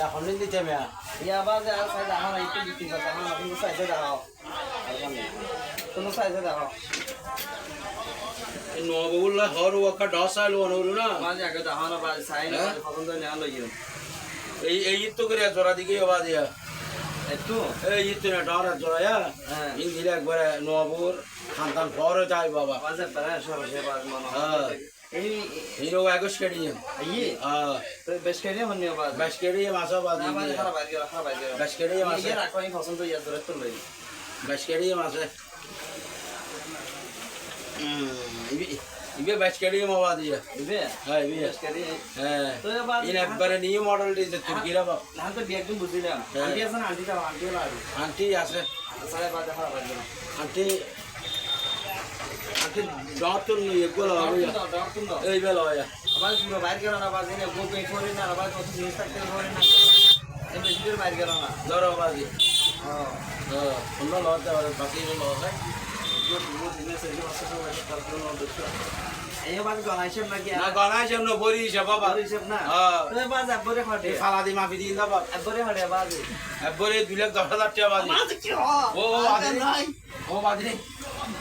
এখন দিতে মেয়া ইয়া বাজে আর সাইজ আমার একটু দিতে পারতাম না কিন্তু সাইজে দাও কোনো সাইজে দাও নবগুল্লা হর ওয়াকা ডসাইল ওনরু না মাঝে আগে দাও না বাজে সাইজ পছন্দ না লইও এই তো করে জোড়া দিকে আবার দিয়া একটু এই তো না ডরা জোড়ায়া ইংলিশ একবার নবুর খানদান ফর যায় বাবা বাজে পারে সরসে বাজ মনে হ্যাঁ এই হিরো আগস কেডিয়াম এই বেশ করে হন্নি বাজ বেশ কেডিয়াম আসা বাদ না বাজে খারাপ বাজ বেশ কেডিয়াম আসে ইয়া রাখো পছন্দ ইয়া ধরে তো লই বেশ কেডিয়াম আসে ইবে বেশ কেডিয়াম আবার দিয়া দিবে হ্যাঁ ইবে বেশ করে হ্যাঁ তো বাজ ইন একবারে নিউ মডেল দিতে তুর্কিরা বাপ না তো একদম বুঝিলাম আন্টি আছে না আন্টি দাও আন্টি লাগবে আন্টি আছে সাড়ে বাজে খারাপ বাজ আন্টি আন্টি ডক্টর নি এগুলো হবে এই বেলা হয় আবার পুরো বাইরে গেল না বাজে না গোপে করে না আবার কত জিনিস থাকতে করে না এই বেশি দূর বাইরে গেল না ধরো বাজি হ্যাঁ হ্যাঁ সুন্দর লতে আর বাকি লতে এই বাজ গনা হিসাব নাকি না গনা যেন বড়ি হিসাব বাবা হিসাব না হ্যাঁ তো বাজ একবারে খাটে ফালাদি মাফি দিন দাও বাবা একবারে খাটে বাজ একবারে 2,10,000 টাকা বাজি বাজ কি ও বাজি নাই ও বাজি